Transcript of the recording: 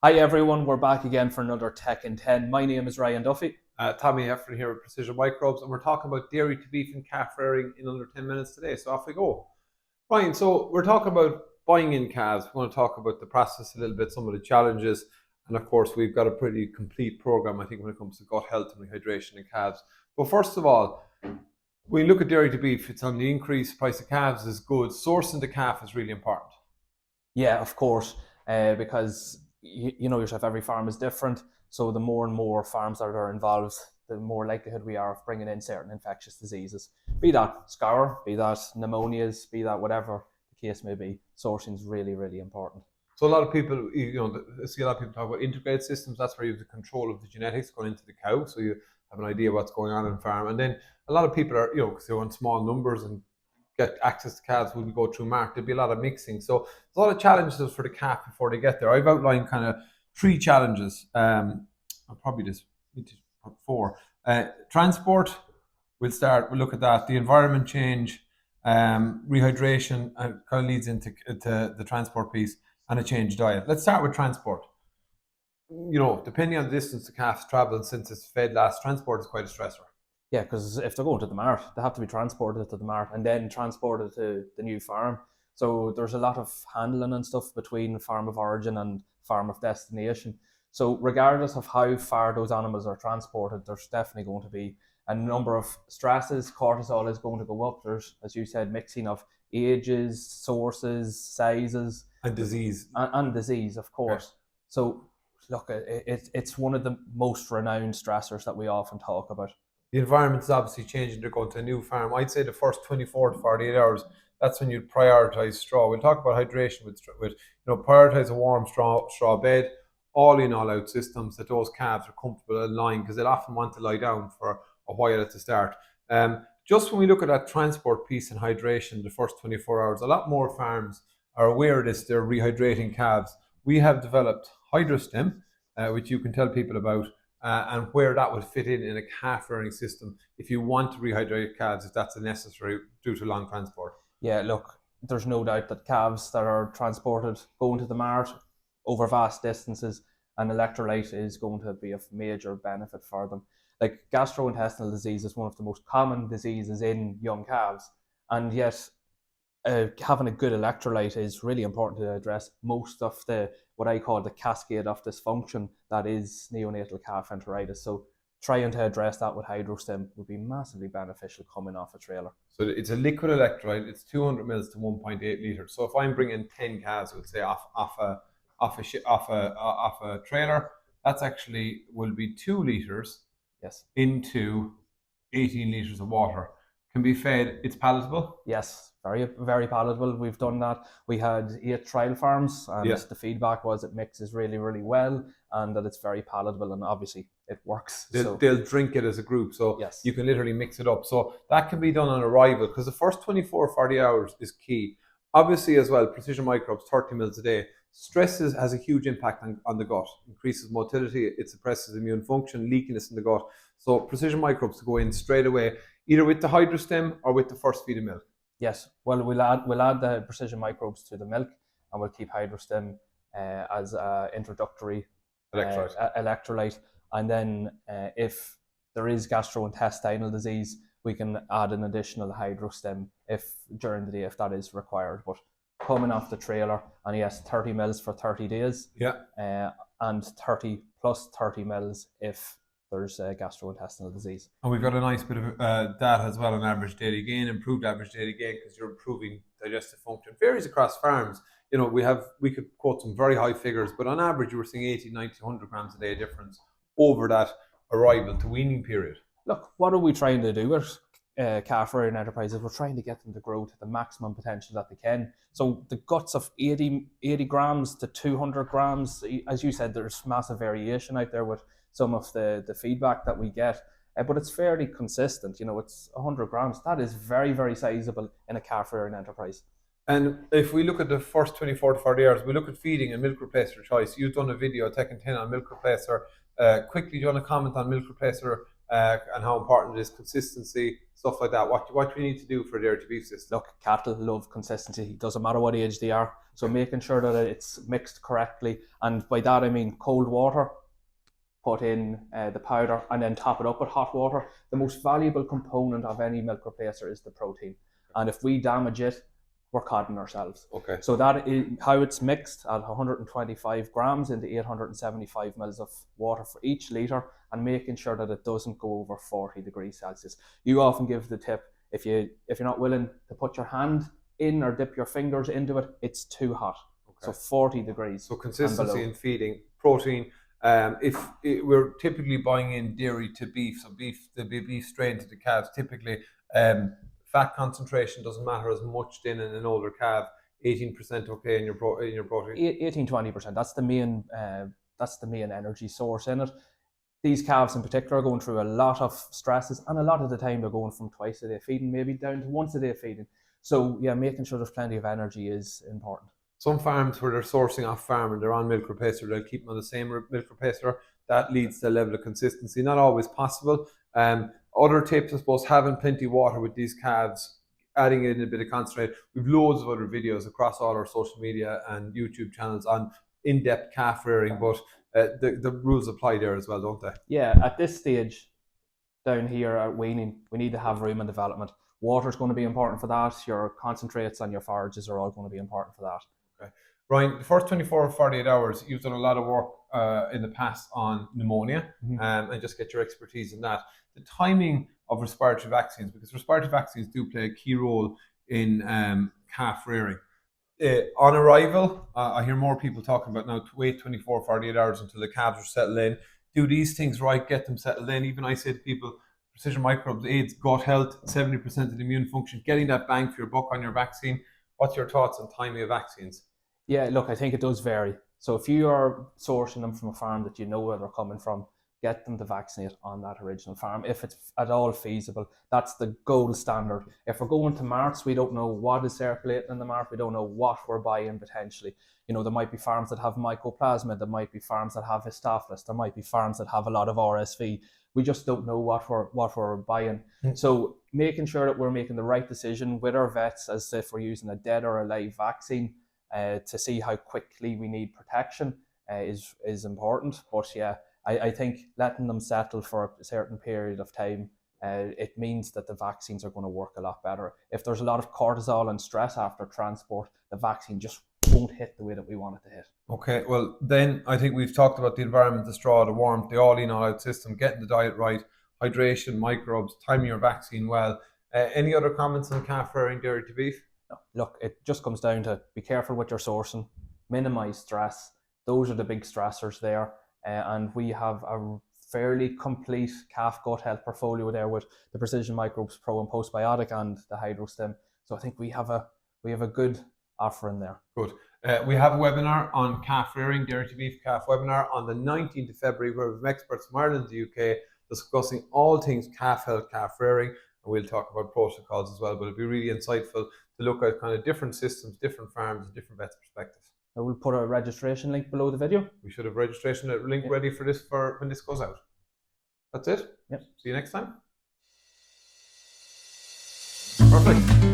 Hi everyone, we're back again for another Tech in 10. My name is Ryan Duffy. Tommy Heffernan here with Precision Microbes, and we're talking about dairy to beef and calf rearing in under 10 minutes today. So off we go. Ryan, so we're talking about buying in calves. We're going to talk about the process a little bit, some of the challenges, and of course we've got a pretty complete program, I think, when it comes to gut health and rehydration in calves. But first of all, when you look at dairy to beef, it's on the increase. Price of calves is good. Sourcing the calf is really important. Yeah, of course, because you know yourself, every farm is different. So the more and more farms that are involved, the more likelihood we are of bringing in certain infectious diseases. Be that scour, be that pneumonias, be that whatever the case may be. Sourcing is really, really important. So a lot of people, I see a lot of people talk about integrated systems. That's where you have the control of the genetics going into the cow, so you have an idea what's going on in the farm. And then a lot of people are, because they want small numbers and get access to calves when we go through market, there'll be a lot of mixing. So there's a lot of challenges for the calf before they get there. I've outlined kind of three challenges. I'll probably just need to put four. Transport, we'll look at that. The environment change, rehydration, kind of leads into the transport piece, and a changed diet. Let's start with transport. Depending on the distance the calf's traveling since it's fed last, transport is quite a stressor. Yeah, because if they're going to the mart, they have to be transported to the mart and then transported to the new farm. So there's a lot of handling and stuff between farm of origin and farm of destination. So regardless of how far those animals are transported, there's definitely going to be a number of stresses. Cortisol is going to go up. There's, as you said, mixing of ages, sources, sizes. And disease. And disease, of course. Okay. So look, it's one of the most renowned stressors that we often talk about. The environment is obviously changing. They're going to a new farm. I'd say the first 24 to 48 hours, that's when you'd prioritize straw. We'll talk about hydration with prioritize a warm straw bed, all in, all out systems that those calves are comfortable in lying, because they'll often want to lie down for a while at the start. Just when we look at that transport piece and hydration, the first 24 hours, a lot more farms are aware of this. They're rehydrating calves. We have developed HydroStem, which you can tell people about, and where that would fit in a calf rearing system if you want to rehydrate calves, if that's necessary due to long transport. Yeah, look, there's no doubt that calves that are transported going to the mart over vast distances, and electrolyte is going to be of major benefit for them. Like gastrointestinal disease is one of the most common diseases in young calves, and yet having a good electrolyte is really important to address most of what I call the cascade of dysfunction that is neonatal calf enteritis. So trying to address that with HydroStem would be massively beneficial coming off a trailer. So it's a liquid electrolyte. It's 200 mils to 1.8 liters. So if I'm bringing 10 calves, we'll say off a trailer, that's actually will be 2 liters. Yes. Into 18 liters of water. Can be fed. It's palatable. Yes, very, very palatable. We've done that. We had 8 trial farms, and the feedback was it mixes really, really well, and that it's very palatable, and obviously it works. They'll drink it as a group, so yes, you can literally mix it up. So that can be done on arrival, because the first 24 or 40 hours is key. Obviously, as well, Precision Microbes, 30 mils a day. Stress has a huge impact on the gut. Increases motility, it suppresses immune function, leakiness in the gut. So Precision Microbes to go in straight away, either with the HydroStem or with the first feed of milk. Yes, well, we'll add the Precision Microbes to the milk, and we'll keep HydroStem as an introductory electrolyte. And then if there is gastrointestinal disease, we can add an additional HydroStem during the day if that is required. But coming off the trailer, and yes, 30 mils for 30 days. Yeah. And 30 plus 30 mils if there's gastrointestinal disease. And we've got a nice bit of data as well on average daily gain, improved average daily gain, because you're improving digestive function. It varies across farms. We could quote some very high figures, but on average, you were seeing 80, 90, 100 grams a day difference over that arrival to weaning period. Look, what are we trying to do with calf rearing enterprises? We're trying to get them to grow to the maximum potential that they can. So the guts of 80 grams to 200 grams, as you said, there's massive variation out there with some of the feedback that we get, but it's fairly consistent. It's 100 grams. That is very, very sizable in a calf rearing enterprise. And if we look at the first 24 to 40 hours, we look at feeding and milk replacer choice. You've done a video, Tech in 10, on milk replacer. Quickly, do you want to comment on milk replacer and how important it is, consistency, stuff like that. What do we need to do for a dairy to beef system? Look, cattle love consistency. It doesn't matter what age they are. So making sure that it's mixed correctly, and by that I mean cold water, put in the powder, and then top it up with hot water. The most valuable component of any milk replacer is the protein, and if we damage it, we're codding ourselves. Okay. So that is how it's mixed at 125 grams into 875 mils of water for each litre, and making sure that it doesn't go over 40 degrees Celsius. You often give the tip, if you're not willing to put your hand in or dip your fingers into it, it's too hot. Okay. So 40 degrees. So consistency in feeding, protein. We're typically buying in dairy to beef, so the beef strain to the calves, typically fat concentration doesn't matter as much in an older calf. 18% okay in your protein. 18-20%. That's the main energy source in it. These calves in particular are going through a lot of stresses, and a lot of the time they're going from twice a day feeding, maybe down to once a day feeding. So yeah, making sure there's plenty of energy is important. Some farms where they're sourcing off farm and they're on milk replacer, they'll keep them on the same milk replacer. That leads to a level of consistency. Not always possible. Other tips, I suppose, having plenty of water with these calves, adding in a bit of concentrate. We've loads of other videos across all our social media and YouTube channels on in-depth calf rearing, but the rules apply there as well, don't they? Yeah, at this stage down here at weaning, we need to have rumen development. Water's going to be important for that. Your concentrates and your forages are all going to be important for that. Okay. Ryan, the first 24 or 48 hours, you've done a lot of work in the past on pneumonia, and just get your expertise in that. The timing of respiratory vaccines, because respiratory vaccines do play a key role in calf rearing. On arrival, I hear more people talking about now to wait 24 or 48 hours until the calves are settled in. Do these things right, get them settled in. Even I say to people, Precision Microbes aids gut health, 70% of the immune function, getting that bang for your buck on your vaccine. What's your thoughts on timing of vaccines? Yeah, look, I think it does vary. So if you are sourcing them from a farm that you know where they're coming from, get them to vaccinate on that original farm if it's at all feasible. That's the gold standard. If we're going to marts, we don't know what is circulating in the mart. We don't know what we're buying potentially. You know, there might be farms that have mycoplasma. There might be farms that have Histopheles. There might be farms that have a lot of RSV. We just don't know what we're buying. So making sure that we're making the right decision with our vets, as if we're using a dead or a live vaccine, to see how quickly we need protection is important. But yeah, I think letting them settle for a certain period of time, it means that the vaccines are going to work a lot better. If there's a lot of cortisol and stress after transport, the vaccine just won't hit the way that we want it to hit. Okay, well then I think we've talked about the environment, the straw, the warmth, the all in, all out system, getting the diet right, hydration, microbes, timing your vaccine well. Any other comments on calf rearing dairy to beef? No. Look, it just comes down to be careful with your sourcing, minimize stress. Those are the big stressors there. And we have a fairly complete calf gut health portfolio there with the Precision Microbes Pro and Postbiotic and the HydroStem. So I think we have a good offering there. Good. We have a webinar on calf rearing, dairy to beef calf webinar on the 19th of February, where we have experts from Ireland and the UK discussing all things calf health, calf rearing, and we'll talk about protocols as well. But it'll be really insightful to look at kind of different systems, different farms, and different vets' perspectives. I will put a registration link below the video. We should have registration link ready for this for when this goes out. That's it. Yep. See you next time. Perfect.